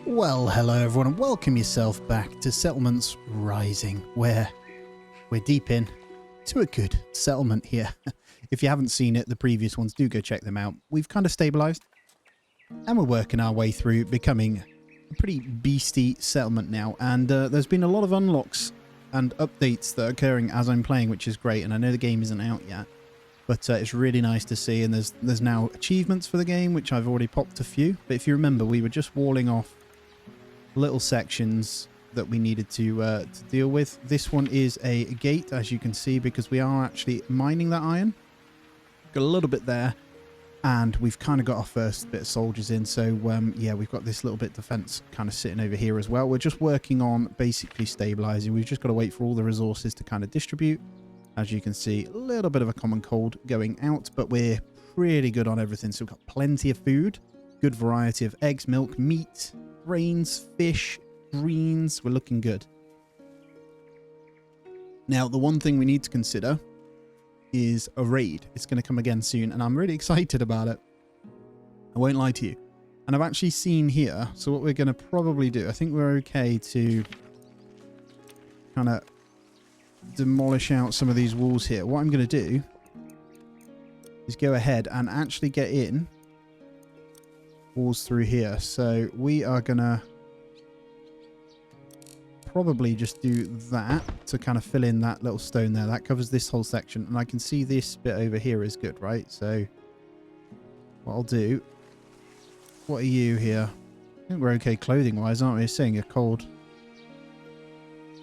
Well, hello everyone, and welcome yourself back to Settlements Rising, where we're deep in to a good settlement here. If you haven't seen it, the previous ones, do go check them out. We've kind of stabilized, and we're working our way through becoming a pretty beastie settlement now. And there's been a lot of unlocks and updates that are occurring as I'm playing, which is great. And I know the game isn't out yet, but it's really nice to see. And there's now achievements for the game, which I've already popped a few. But if you remember, we were just walling off little sections that we needed to deal with. This one is a gate, as you can see, because we are actually mining that iron. Got a little bit there, and we've kind of got our first bit of soldiers in. So yeah, we've got this little bit of defense kind of sitting over here as well. We're just working on basically stabilizing. We've just got to wait for all the resources to kind of distribute. As you can see, a little bit of a common cold going out, but we're pretty good on everything. So we've got plenty of food, good variety of eggs, milk, meat, grains, fish, greens. We're looking good. Now, the one thing we need to consider is a raid. It's going to come again soon, and I'm really excited about it. I won't lie to you. And I've actually seen here, so what we're going to probably do, I think we're okay to kind of demolish out some of these walls here. What I'm going to do is go ahead and actually get in walls through here. So we are gonna probably just do that to kind of fill in that little stone there. That covers this whole section, and I can see this bit over here is good, right? So what I'll do, what are you here? I think we're okay clothing wise, aren't we? Saying you're cold.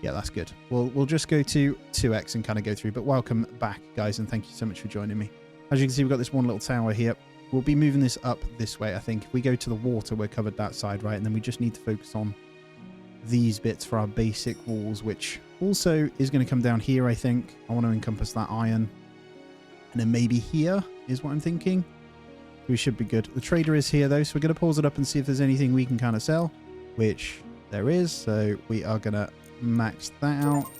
Yeah, that's good. We'll just go to 2x and kind of go through. But welcome back, guys, and thank you so much for joining me. As you can see, we've got this one little tower here. We'll be moving this up this way, I think. If we go to the water, we're covered that side, right? And then we just need to focus on these bits for our basic walls, which also is going to come down here, I think. I want to encompass that iron. And then maybe here is what I'm thinking. We should be good. The trader is here, though, so we're going to pause it up and see if there's anything we can kind of sell, which there is. So we are going to max that out.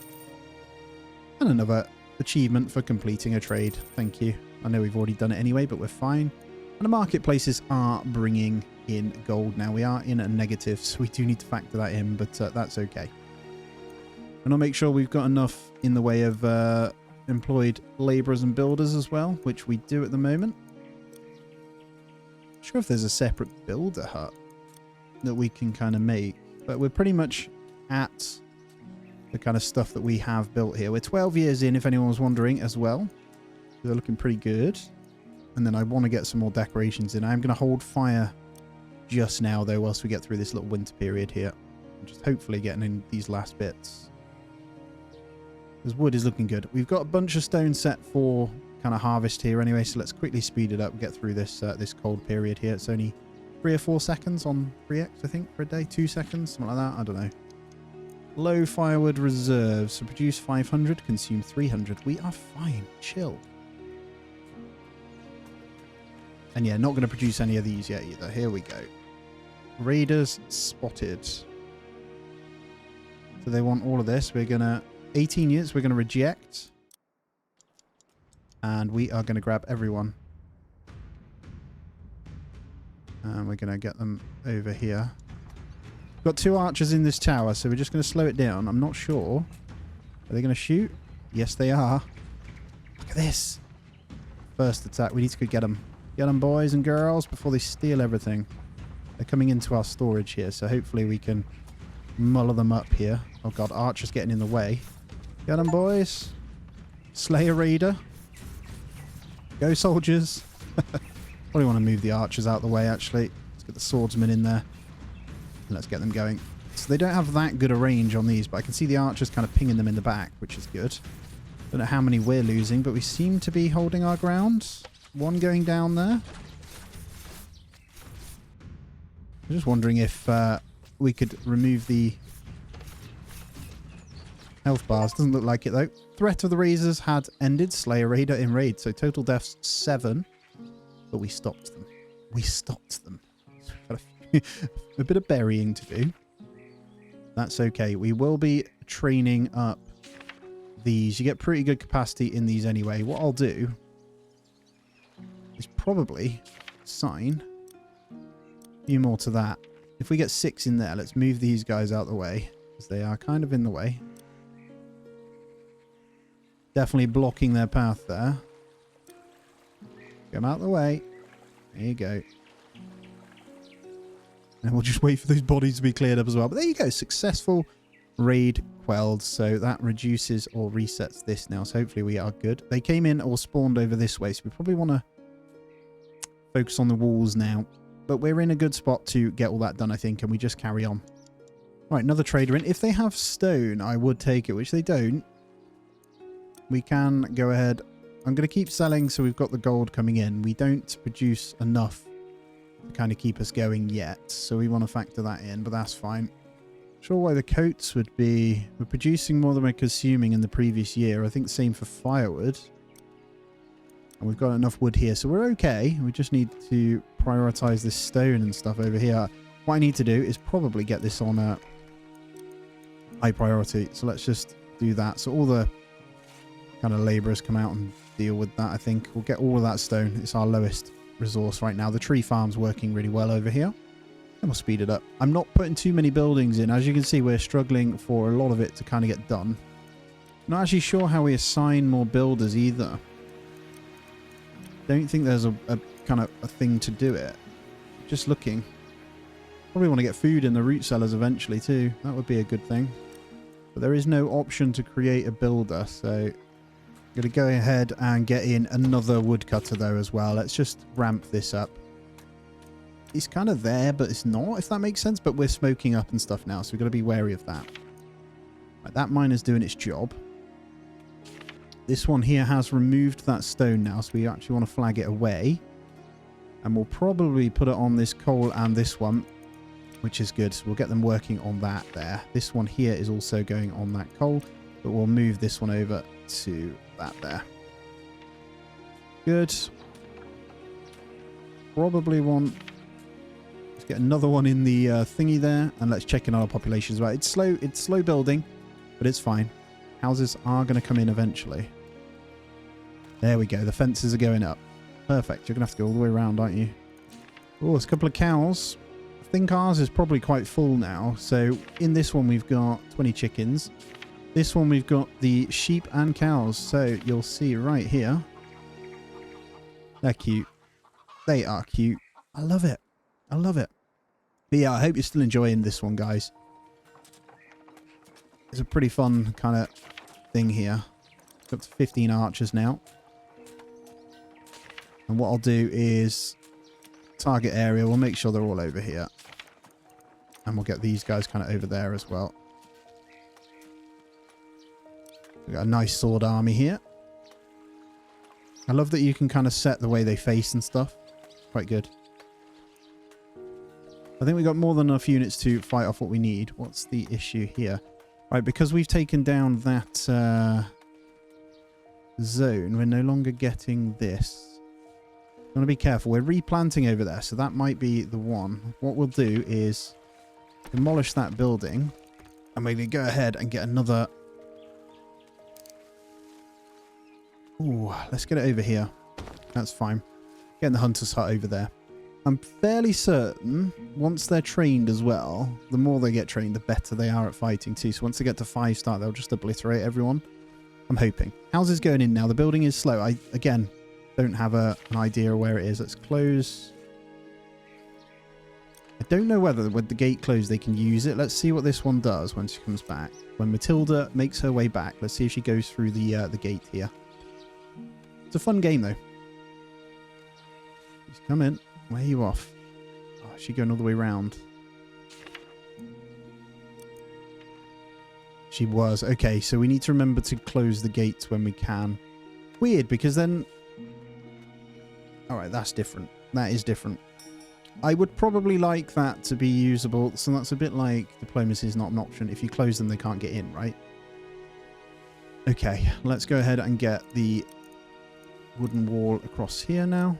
And another achievement for completing a trade. Thank you. I know we've already done it anyway, but we're fine. And the marketplaces are bringing in gold now. We are in a negative, so we do need to factor that in, but that's okay. And I'll make sure we've got enough in the way of employed labourers and builders as well, which we do at the moment. Not sure if there's a separate builder hut that we can kind of make, but we're pretty much at the kind of stuff that we have built here. We're 12 years in, if anyone was wondering, as well. They're looking pretty good. And then I want to get some more decorations in. I'm going to hold fire just now, though, whilst we get through this little winter period here. I'm just hopefully getting in these last bits. This wood is looking good. We've got a bunch of stone set for kind of harvest here anyway, so let's quickly speed it up and get through this this cold period here. It's only 3 or 4 seconds on 3x, I think, for a day. 2 seconds, something like that. I don't know. Low firewood reserves. So produce 500, consume 300. We are fine. Chill. And yeah, not going to produce any of these yet either. Here we go. Raiders spotted. So they want all of this. We're going to... 18 units we're going to reject. And we are going to grab everyone. And we're going to get them over here. We've got 2 archers in this tower, so we're just going to slow it down. I'm not sure. Are they going to shoot? Yes, they are. Look at this. First attack. We need to go get them. Get them, boys and girls, before they steal everything. They're coming into our storage here, so hopefully we can muller them up here. Oh god, archers getting in the way. Get them, boys. Slay a raider. Go, soldiers. Probably want to move the archers out of the way, actually. Let's get the swordsmen in there. And let's get them going. So they don't have that good a range on these, but I can see the archers kind of pinging them in the back, which is good. Don't know how many we're losing, but we seem to be holding our ground. One going down there. I'm just wondering if we could remove the health bars. Doesn't look like it, though. Threat of the Razors had ended. Slay a raider in raid. So total deaths 7. But we stopped them. We stopped them. A bit of burying to do. That's okay. We will be training up these. You get pretty good capacity in these anyway. What I'll do is probably sign A few more to that. If we get 6 in there, let's move these guys out the way, because they are kind of in the way. Definitely blocking their path there. Get them out the way. There you go. And we'll just wait for those bodies to be cleared up as well. But there you go. Successful raid quelled. So that reduces or resets this now. So hopefully we are good. They came in or spawned over this way. So we probably want to focus on the walls now. But we're in a good spot to get all that done, I think. And we just carry on. Right, another trader in. If they have stone, I would take it, which they don't. We can go ahead. I'm going to keep selling so we've got the gold coming in. We don't produce enough to kind of keep us going yet. So we want to factor that in, but that's fine. Not sure why the coats would be... We're producing more than we're consuming in the previous year. I think same for firewood. And we've got enough wood here, so we're okay. We just need to prioritize this stone and stuff over here. What I need to do is probably get this on a high priority. So let's just do that. So all the kind of laborers come out and deal with that. I think we'll get all of that stone. It's our lowest resource right now. The tree farm's working really well over here, and we'll speed it up. I'm not putting too many buildings in. As you can see, we're struggling for a lot of it to kind of get done. Not actually sure how we assign more builders either. Don't think there's a kind of a thing to do it. Just looking. Probably want to get food in the root cellars eventually too. That would be a good thing. But there is no option to create a builder, so I'm going to go ahead and get in another woodcutter though as well. Let's just ramp this up. It's kind of there, but it's not, if that makes sense. But we're smoking up and stuff now, so we've got to be wary of that. Right, that miner's doing its job. This one here has removed that stone now, so we actually want to flag it away. And we'll probably put it on this coal and this one, which is good. So we'll get them working on that there. This one here is also going on that coal, but we'll move this one over to that there. Good. Probably want... Let's get another one in the thingy there, and let's check in our population as well. It's slow building, but it's fine. Houses are going to come in eventually. There we go. The fences are going up. Perfect. You're going to have to go all the way around, aren't you? Oh, there's a couple of cows. I think ours is probably quite full now. So in this one, we've got 20 chickens. This one, we've got the sheep and cows. So you'll see right here. They're cute. They are cute. I love it. I love it. But yeah, I hope you're still enjoying this one, guys. It's a pretty fun kind of thing here. Got to 15 archers now. And what I'll do is target area. We'll make sure they're all over here. And we'll get these guys kind of over there as well. We've got a nice sword army here. I love that you can kind of set the way they face and stuff. Quite good. I think we got more than enough units to fight off what we need. What's the issue here? Right, because we've taken down that zone, we're no longer getting this. I'm going to be careful. We're replanting over there, so that might be the one. What we'll do is demolish that building, and we're going to go ahead and get another... Ooh, let's get it over here. That's fine. Getting the hunter's hut over there. I'm fairly certain once they're trained as well, the more they get trained, the better they are at fighting too. So once they get to 5-star, they'll just obliterate everyone. I'm hoping. Houses going in now. The building is slow. I, again, don't have an idea of where it is. Let's close. I don't know whether with the gate closed they can use it. Let's see what this one does when she comes back. When Matilda makes her way back, let's see if she goes through the gate here. It's a fun game though. She's come in. Where are you off? Oh, is she going all the way around? She was. Okay, so we need to remember to close the gates when we can. Weird, because then... Alright, that's different. That is different. I would probably like that to be usable. So that's a bit like diplomacy is not an option. If you close them, they can't get in, right? Okay, let's go ahead and get the wooden wall across here now.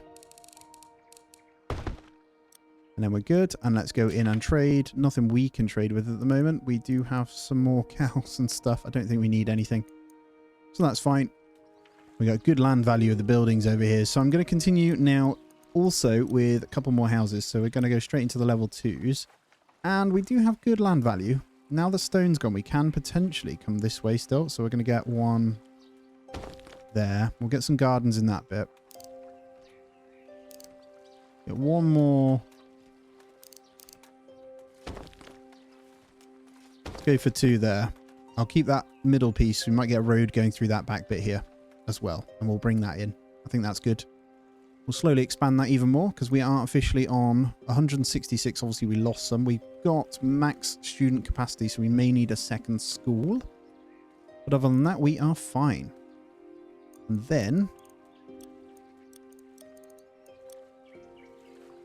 And then we're good. And let's go in and trade. Nothing we can trade with at the moment. We do have some more cows and stuff. I don't think we need anything. So that's fine. We got good land value of the buildings over here. So I'm going to continue now also with a couple more houses. So we're going to go straight into the level 2s. And we do have good land value. Now the stone's gone, we can potentially come this way still. So we're going to get one there. We'll get some gardens in that bit. Get one more. Let's go for 2 there. I'll keep that middle piece. We might get a road going through that back bit here as well. And we'll bring that in. I think that's good. We'll slowly expand that even more because we are officially on 166. Obviously, we lost some. We've got max student capacity, so we may need a second school. But other than that, we are fine. And then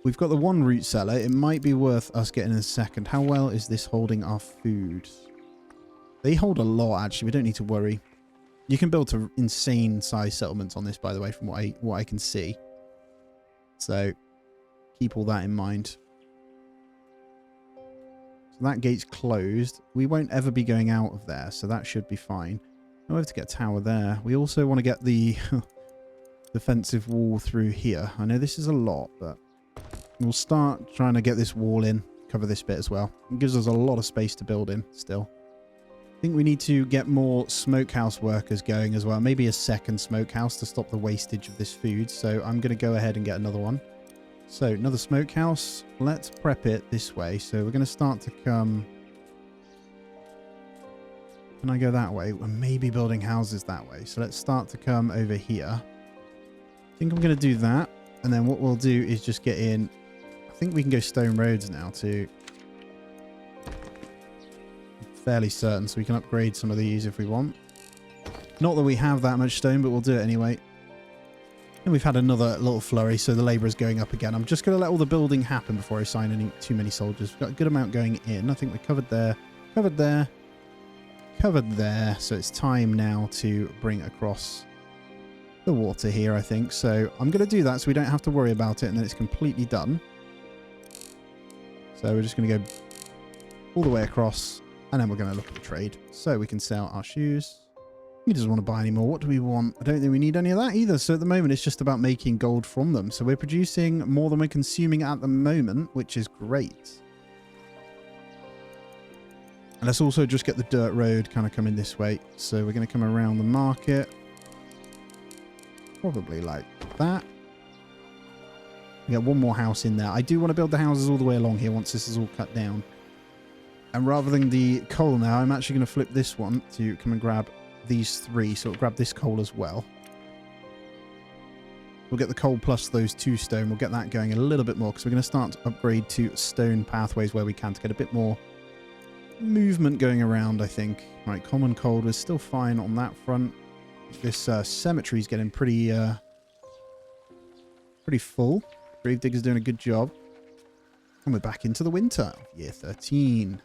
we've got the one root cellar. It might be worth us getting a second. How well is this holding our food? They hold a lot, actually. We don't need to worry. You can build to insane size settlements on this, by the way, from what I can see. So keep all that in mind. So that gate's closed. We won't ever be going out of there, so that should be fine. We have to get a tower there. We also want to get the defensive wall through here. I know this is a lot, but we'll start trying to get this wall in, cover this bit as well. It gives us a lot of space to build in still. I think we need to get more smokehouse workers going as well. Maybe a second smokehouse to stop the wastage of this food. So I'm going to go ahead and get another one. So another smokehouse. Let's prep it this way. So we're going to start to come... Can I go that way? We're maybe building houses that way. So let's start to come over here. I think I'm going to do that. And then what we'll do is just get in... I think we can go stone roads now too. Fairly certain, so we can upgrade some of these if we want. Not that we have that much stone, but we'll do it anyway. And we've had another little flurry, so the labourer's going up again. I'm just going to let all the building happen before I assign any too many soldiers. We've got a good amount going in. I think we're covered there, covered there, covered there. So it's time now to bring across the water here, I think. So I'm going to do that so we don't have to worry about it, and then it's completely done. So we're just going to go all the way across. And then we're going to look at the trade. So we can sell our shoes. He doesn't want to buy any more. What do we want? I don't think we need any of that either. So at the moment, it's just about making gold from them. So we're producing more than we're consuming at the moment, which is great. And let's also just get the dirt road kind of coming this way. So we're going to come around the market. Probably like that. We got one more house in there. I do want to build the houses all the way along here once this is all cut down. And rather than the coal now, I'm actually going to flip this one to come and grab these 3. So we'll grab this coal as well. We'll get the coal plus those 2 stone. We'll get that going a little bit more because we're going to start to upgrade to stone pathways where we can to get a bit more movement going around, I think. Right, common coal is still fine on that front. This cemetery is getting pretty full. Gravedigger's doing a good job. And we're back into the winter. Year 13.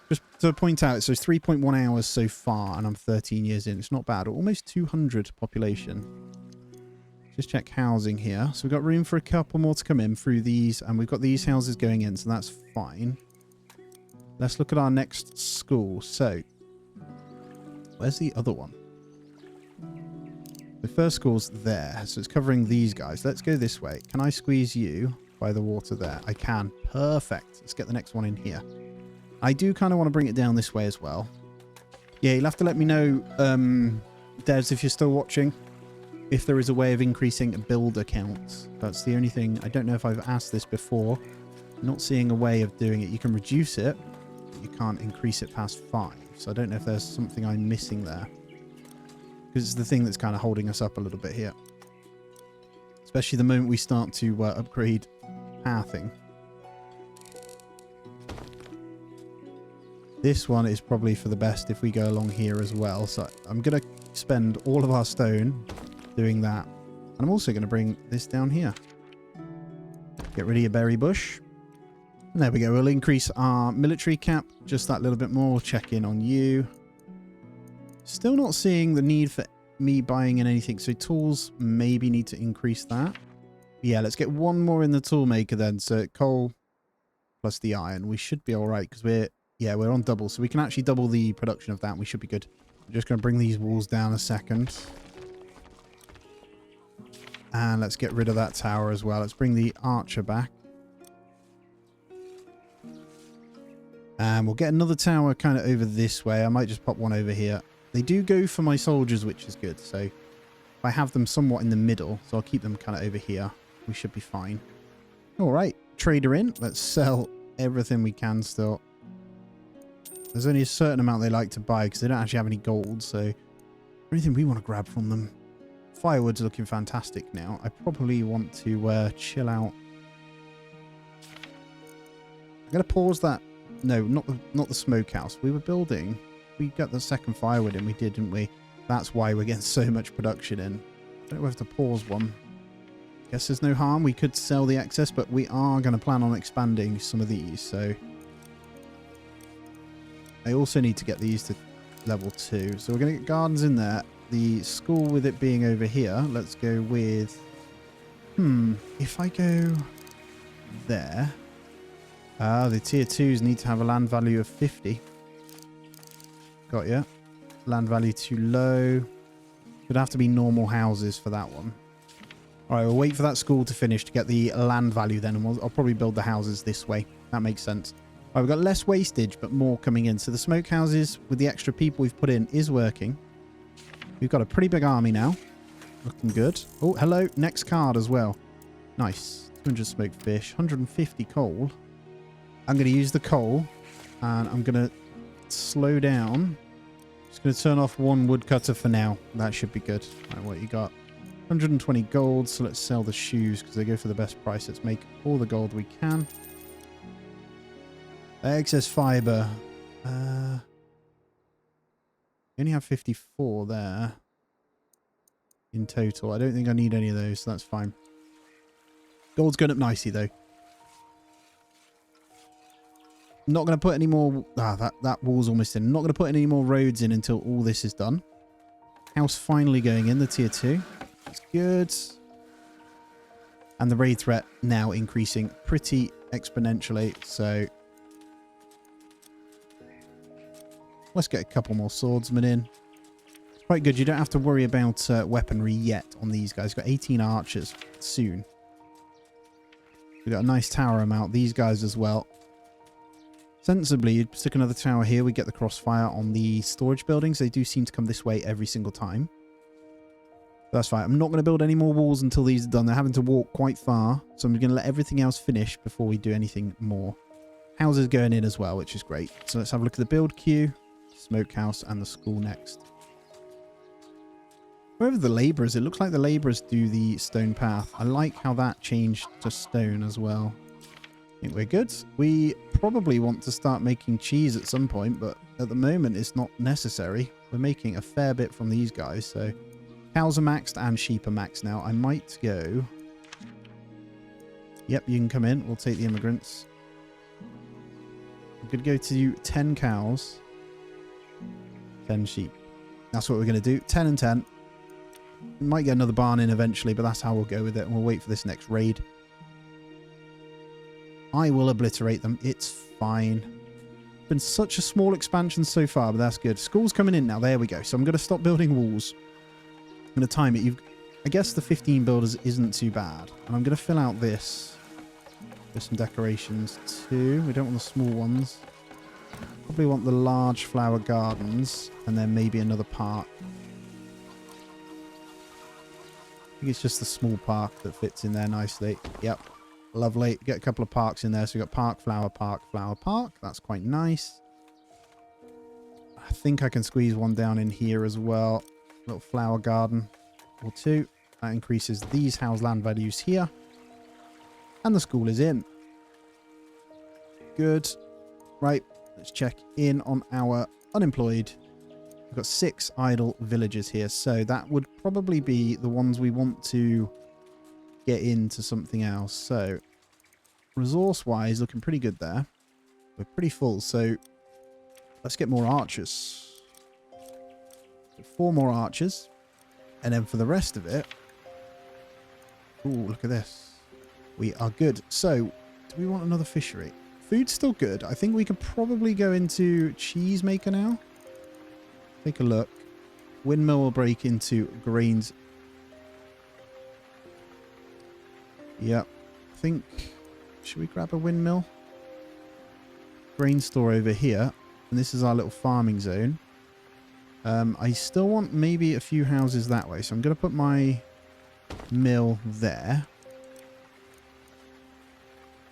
Just to point out, so it's 3.1 hours so far, and I'm 13 years in. It's not bad. Almost 200 population. Just check housing here. So we've got room for a couple more to come in through these, and we've got these houses going in, so that's fine. Let's look at our next school. So, where's the other one? The first school's there, so it's covering these guys. Let's go this way. Can I squeeze you by the water there? I can. Perfect. Let's get the next one in here. I do kind of want to bring it down this way as well. Yeah, you'll have to let me know, devs, if you're still watching, if there is a way of increasing builder counts. That's the only thing. I don't know if I've asked this before. I'm not seeing a way of doing it. You can reduce it, but you can't increase it past 5. So I don't know if there's something I'm missing there. Because it's the thing that's kind of holding us up a little bit here. Especially the moment we start to upgrade pathing. This one is probably for the best if we go along here as well. So I'm going to spend all of our stone doing that. And I'm also going to bring this down here. Get rid of your berry bush. And there we go. We'll increase our military cap just that little bit more. We'll check in on you. Still not seeing the need for me buying in anything. So tools maybe need to increase that. Yeah, let's get one more in the tool maker then. So coal plus the iron. We should be all right because we're on double. So we can actually double the production of that. We should be good. I'm just going to bring these walls down a second. And let's get rid of that tower as well. Let's bring the archer back. And we'll get another tower kind of over this way. I might just pop one over here. They do go for my soldiers, which is good. So if I have them somewhat in the middle, so I'll keep them kind of over here, we should be fine. All right, trader in. Let's sell everything we can still. There's only a certain amount they like to buy because they don't actually have any gold. So anything we want to grab from them. Firewood's looking fantastic now. I probably want to chill out. I'm going to pause that. No, not the smokehouse. We were building. We got the second firewood in. We did, didn't we? That's why we're getting so much production in. I don't know if to pause one. Guess there's no harm. We could sell the excess, but we are going to plan on expanding some of these. So I also need to get these to level 2. So we're going to get gardens in there. The school with it being over here. Let's go with... If I go there... the tier 2s need to have a land value of 50. Got ya. Land value too low. Would have to be normal houses for that one. Alright, we'll wait for that school to finish to get the land value then, and I'll probably build the houses this way. That makes sense. Alright, we've got less wastage, but more coming in. So the smokehouses, with the extra people we've put in, is working. We've got a pretty big army now. Looking good. Oh, hello. Next card as well. Nice. 200 smoked fish. 150 coal. I'm going to use the coal. And I'm going to slow down. Just going to turn off one woodcutter for now. That should be good. All right, what you got? 120 gold. So let's sell the shoes because they go for the best price. Let's make all the gold we can. Excess fiber. We only have 54 there in total. I don't think I need any of those, so that's fine. Gold's going up nicely, though. Not going to put any more... that wall's almost in. Not going to put any more roads in until all this is done. House finally going in, the tier 2. That's good. And the raid threat now increasing pretty exponentially, so... Let's get a couple more swordsmen in. It's quite good. You don't have to worry about weaponry yet on these guys. Got 18 archers soon. We've got a nice tower amount. These guys as well. Sensibly, you'd stick another tower here. We get the crossfire on the storage buildings. They do seem to come this way every single time. That's fine. I'm not going to build any more walls until these are done. They're having to walk quite far. So I'm going to let everything else finish before we do anything more. Houses going in as well, which is great. So let's have a look at the build queue. Smokehouse and the school next. Wherever the labourers, it looks like the labourers do the stone path. I like how that changed to stone as well. I think we're good. We probably want to start making cheese at some point, but at the moment it's not necessary. We're making a fair bit from these guys, so cows are maxed and sheep are maxed now. I might go... Yep, you can come in. We'll take the immigrants. We could go to 10 cows. 10 sheep. That's what we're going to do. 10 and 10. We might get another barn in eventually, but that's how we'll go with it. And we'll wait for this next raid. I will obliterate them. It's fine. Been such a small expansion so far, but that's good. School's coming in now. There we go. So I'm going to stop building walls. I'm going to time it. I guess the 15 builders isn't too bad. And I'm going to fill out this. There's some decorations too. We don't want the small ones. Probably want the large flower gardens and then maybe another park. I think it's just the small park that fits in there nicely. Yep. Lovely. Get a couple of parks in there. So we've got park, flower, park, flower, park. That's quite nice. I think I can squeeze one down in here as well. Little flower garden or two. That increases these house land values here. And the school is in. Good. Right. Let's check in on our unemployed. We've got 6 idle villagers here. So that would probably be the ones we want to get into something else. So resource-wise, looking pretty good there. We're pretty full. So let's get more archers. So 4 more archers. And then for the rest of it... Ooh, look at this. We are good. So do we want another fishery? Food's still good. I think we could probably go into cheesemaker now. Take a look. Windmill will break into grains. Yep. I think... Should we grab a windmill? Grain store over here. And this is our little farming zone. I still want maybe a few houses that way. So I'm going to put my mill there.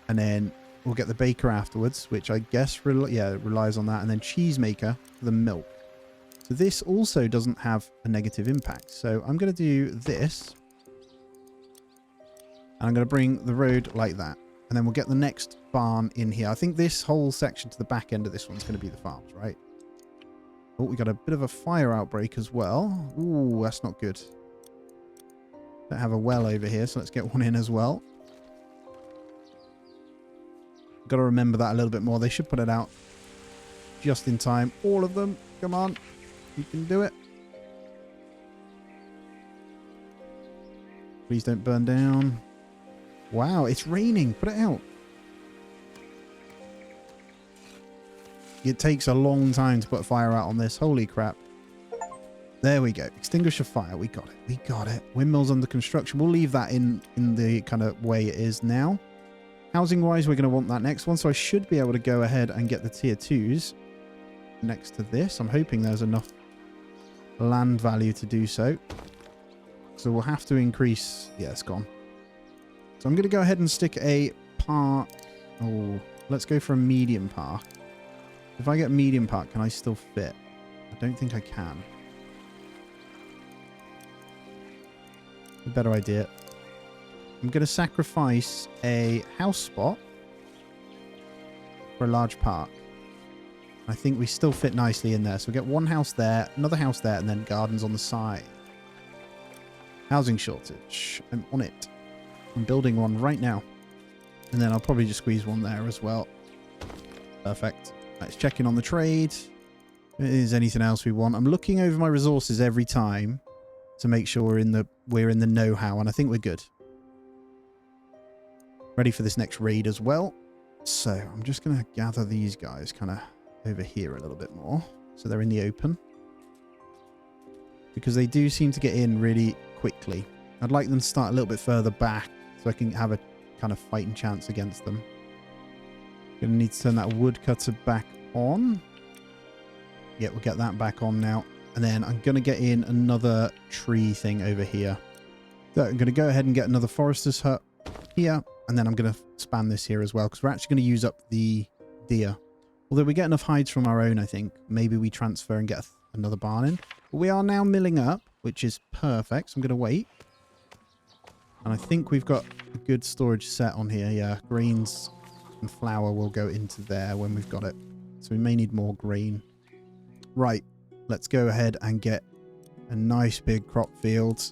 And then we'll get the baker afterwards, which I guess relies on that. And then cheesemaker for the milk. So this also doesn't have a negative impact. So I'm going to do this. And I'm going to bring the road like that. And then we'll get the next barn in here. I think this whole section to the back end of this one's going to be the farms, right? Oh, we got a bit of a fire outbreak as well. Ooh, that's not good. Don't have a well over here, so let's get one in as well. Got to remember that a little bit more. They should put it out just in time. All of them. Come on. You can do it. Please don't burn down. Wow, it's raining. Put it out. It takes a long time to put a fire out on this. Holy crap. There we go. Extinguish a fire. We got it. We got it. Windmills under construction. We'll leave that in the kind of way it is now. Housing-wise, we're going to want that next one. So I should be able to go ahead and get the tier 2s next to this. I'm hoping there's enough land value to do so. So we'll have to increase... Yeah, it's gone. So I'm going to go ahead and stick a park. Oh, let's go for a medium park. If I get a medium park, can I still fit? I don't think I can. A better idea. I'm going to sacrifice a house spot for a large park. I think we still fit nicely in there. So we get one house there, another house there, and then gardens on the side. Housing shortage. I'm on it. I'm building one right now. And then I'll probably just squeeze one there as well. Perfect. Let's check in on the trade. If there's anything else we want. I'm looking over my resources every time to make sure we're in the know-how, and I think we're good. Ready for this next raid as well. So I'm just going to gather these guys kind of over here a little bit more. So they're in the open. Because they do seem to get in really quickly. I'd like them to start a little bit further back so I can have a kind of fighting chance against them. Going to need to turn that woodcutter back on. Yeah, we'll get that back on now. And then I'm going to get in another tree thing over here. So I'm going to go ahead and get another forester's hut here. And then I'm going to span this here as well, because we're actually going to use up the deer. Although we get enough hides from our own, I think. Maybe we transfer and get another barn in. But we are now milling up, which is perfect. So I'm going to wait. And I think we've got a good storage set on here. Yeah, grains and flour will go into there when we've got it. So we may need more grain. Right, let's go ahead and get a nice big crop field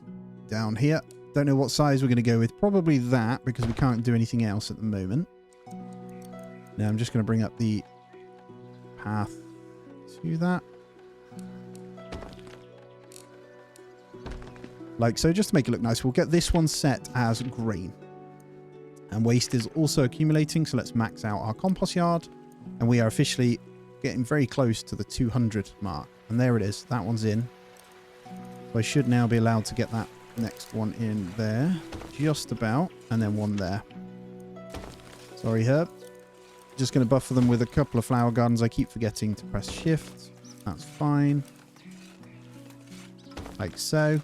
down here. Don't know what size we're going to go with. Probably that, because we can't do anything else at the moment. Now I'm just going to bring up the path to that. Like so, just to make it look nice. We'll get this one set as grain. And waste is also accumulating, so let's max out our compost yard. And we are officially getting very close to the 200 mark. And there it is. That one's in. So I should now be allowed to get that next one in there. Just about. And then one there. Sorry, Herb. Just going to buffer them with a couple of flower gardens. I keep forgetting to press shift. That's fine. Like so.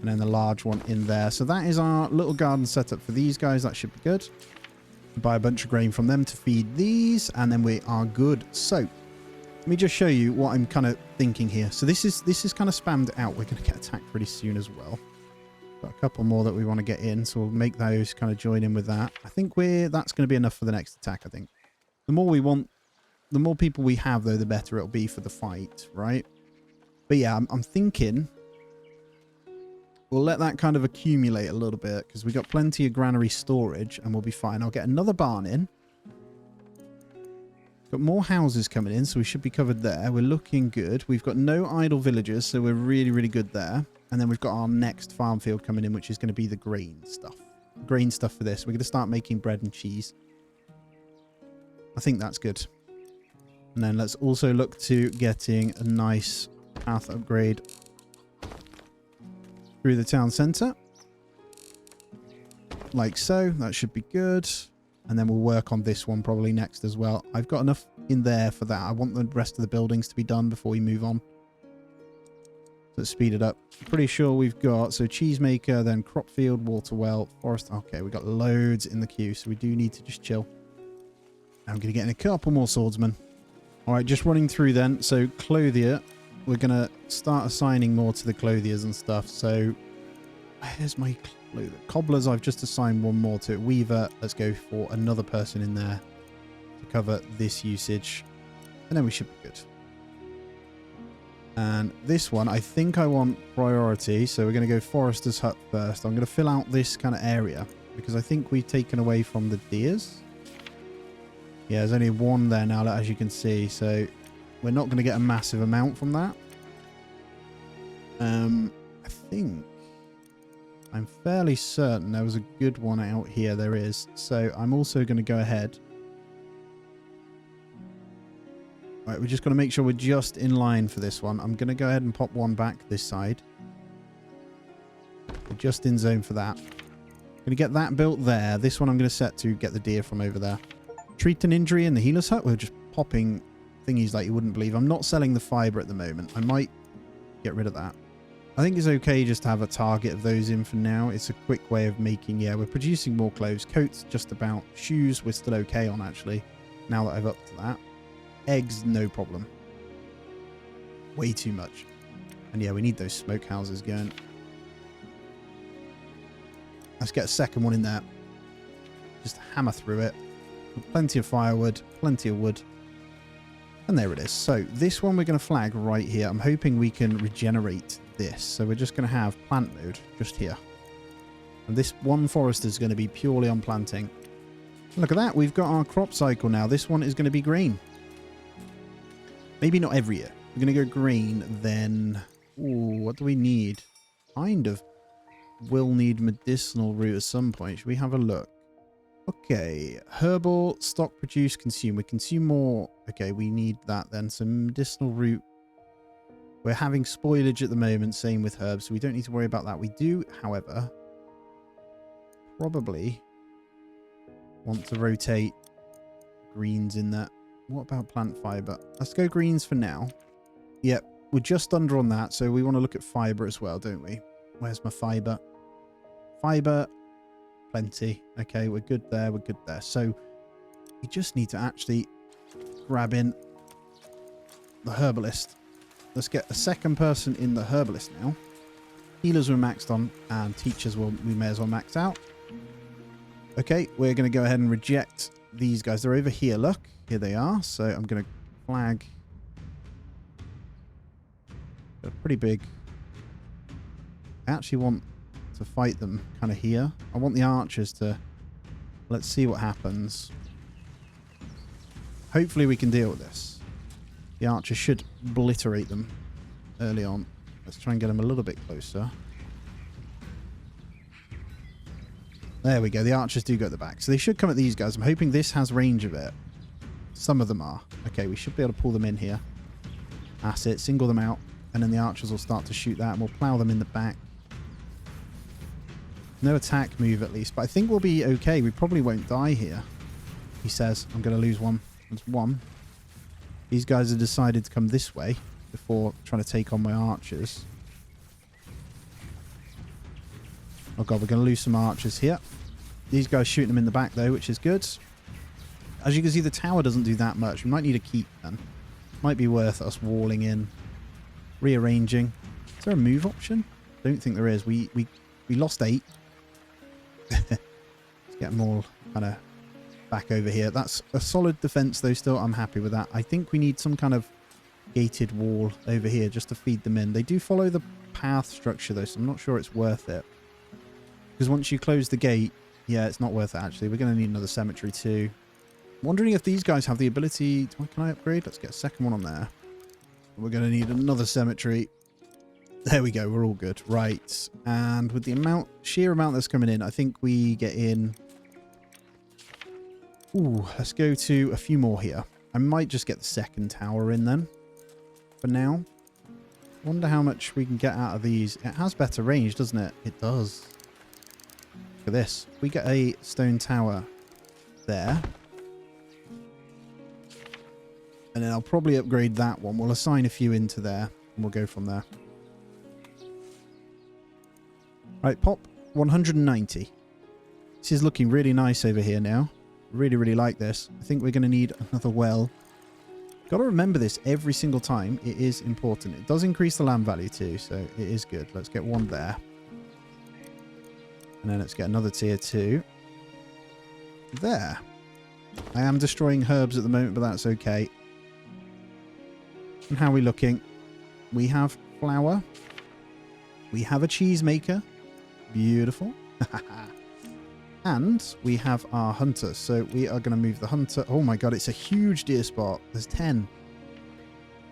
And then the large one in there. So that is our little garden setup for these guys. That should be good. Buy a bunch of grain from them to feed these. And then we are good. So let me just show you what I'm kind of thinking here. So this is kind of spammed out. We're going to get attacked pretty soon as well. Got a couple more that we want to get in. So we'll make those kind of join in with that. I think that's going to be enough for the next attack, I think. The more we want, the more people we have, though, the better it'll be for the fight, right? But yeah, I'm thinking we'll let that kind of accumulate a little bit because we got plenty of granary storage and we'll be fine. I'll get another barn in. Got more houses coming in, so we should be covered there. We're looking good. We've got no idle villagers, so we're really, really good there. And then we've got our next farm field coming in, which is going to be the grain stuff. Grain stuff for this. We're going to start making bread and cheese. I think that's good. And then let's also look to getting a nice path upgrade through the town centre. like so. That should be good. And then we'll work on this one probably next as well. I've got enough in there for that. I want the rest of the buildings to be done before we move on. So let's speed it up. I'm pretty sure we've got, so cheesemaker, then crop field, water well, forest. Okay, we've got loads in the queue, so we do need to just chill. I'm going to get in a couple more swordsmen. All right, just running through then. So clothier, we're going to start assigning more to the clothiers and stuff. So here's my cobblers. I've just assigned one more to it. Weaver, let's go for another person in there to cover this usage. And then we should be good. And this one, I think I want priority. So we're going to go Forester's Hut first. I'm going to fill out this kind of area because I think we've taken away from the deers. Yeah, there's only one there now, as you can see. So we're not going to get a massive amount from that. I think I'm fairly certain there was a good one out here. There is. So I'm also going to go ahead. Right, we're just going to make sure we're just in line for this one. I'm going to go ahead and pop one back this side. We're just in zone for that. Going to get that built there. This one I'm going to set to get the deer from over there. Treat an injury in the healer's hut. We're just popping thingies like you wouldn't believe. I'm not selling the fiber at the moment. I might get rid of that. I think it's okay just to have a target of those in for now. It's a quick way of making, yeah, we're producing more clothes. Coats, just about. Shoes, we're still okay on, actually, now that I've upped to that. Eggs, no problem. Way too much. And yeah, we need those smokehouses going. Let's get a second one in there. Just hammer through it. Plenty of firewood, plenty of wood. And there it is. So this one we're going to flag right here. I'm hoping we can regenerate this. So we're just going to have plant mode just here. And this one forest is going to be purely on planting. Look at that. We've got our crop cycle now. This one is going to be green. Maybe not every year. We're going to go green, then... Ooh, what do we need? Kind of will need medicinal root at some point. Should we have a look? Okay. Herbal, stock, produce, consume. We consume more. Okay, we need that then. So medicinal root. We're having spoilage at the moment. Same with herbs. So we don't need to worry about that. We do, however, probably want to rotate greens in that. What about plant fiber? Let's go greens for now. Yep, we're just under on that, so we want to look at fiber as well, don't we? Where's my fiber? Fiber, plenty. Okay, we're good there, we're good there. So we just need to actually grab in the herbalist. Let's get a second person in the herbalist now. Healers were maxed on, and teachers we may as well max out. Okay, we're going to go ahead and reject these guys. They're over here, look. Here they are. So I'm going to flag. They're pretty big. I actually want to fight them kind of here. I want the archers to... Let's see what happens. Hopefully we can deal with this. The archers should obliterate them early on. Let's try and get them a little bit closer. There we go. The archers do go at the back. So they should come at these guys. I'm hoping this has range of it. Some of them are. Okay, we should be able to pull them in here. That's it. Single them out. And then the archers will start to shoot that. And we'll plow them in the back. No attack move at least. But I think we'll be okay. We probably won't die here. He says. I'm going to lose one. That's one. These guys have decided to come this way before trying to take on my archers. Oh god, we're going to lose some archers here. These guys shooting them in the back though, which is good. As you can see, the tower doesn't do that much. We might need a keep then. Might be worth us walling in. Rearranging. Is there a move option? Don't think there is. We lost 8. Let's get them all kind of back over here. That's a solid defense though still. I'm happy with that. I think we need some kind of gated wall over here just to feed them in. They do follow the path structure though, so I'm not sure it's worth it. Because once you close the gate, yeah, it's not worth it actually. We're going to need another cemetery too. Wondering if these guys have the ability... Can I upgrade? Let's get a second one on there. We're going to need another cemetery. There we go. We're all good. Right. And with the sheer amount that's coming in, I think we get in... Ooh, let's go to a few more here. I might just get the second tower in then. For now. Wonder how much we can get out of these. It has better range, doesn't it? It does. Look at this. We get a stone tower there. And then I'll probably upgrade that one. We'll assign a few into there and we'll go from there. Right, pop 190. This is looking really nice over here now. Really, really like this. I think we're going to need another well. Got to remember this every single time. It is important. It does increase the land value too, so it is good. Let's get one there. And then let's get another tier 2. There. I am destroying herbs at the moment, but that's okay. And how are we looking? We have flour. We have a cheese maker. Beautiful. And we have our hunter. So we are going to move the hunter. Oh my god, it's a huge deer spot. There's 10.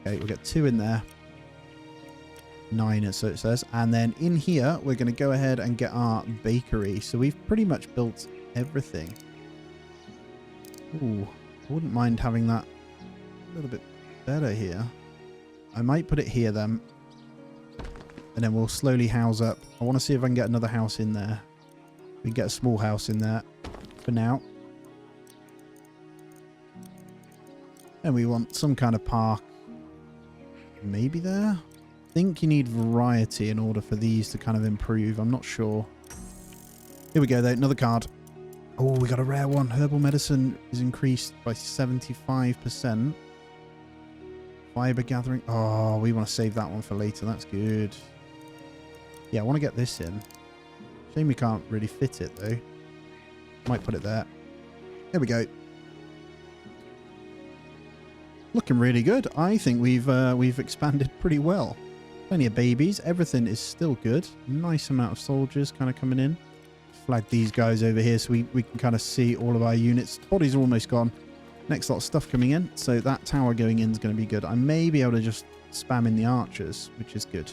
Okay, we'll get 2 in there. 9, so it says. And then in here, we're going to go ahead and get our bakery. So we've pretty much built everything. Ooh, I wouldn't mind having that a little bit better here. I might put it here then. And then we'll slowly house up. I want to see if I can get another house in there. We can get a small house in there for now. And we want some kind of park. Maybe there? I think you need variety in order for these to kind of improve. I'm not sure. Here we go though. Another card. Oh, we got a rare one. Herbal medicine is increased by 75%. Fiber gathering. Oh, we want to save that one for later. That's good. Yeah, I want to get this in. Shame we can't really fit it though. Might put it there. There we go. Looking really good. I think we've expanded pretty well. Plenty of babies. Everything is still good. Nice amount of soldiers kind of coming in. Flag these guys over here so we can kind of see all of our units. Bodies are almost gone. Next lot of stuff coming in. So that tower going in is going to be good. I may be able to just spam in the archers, which is good.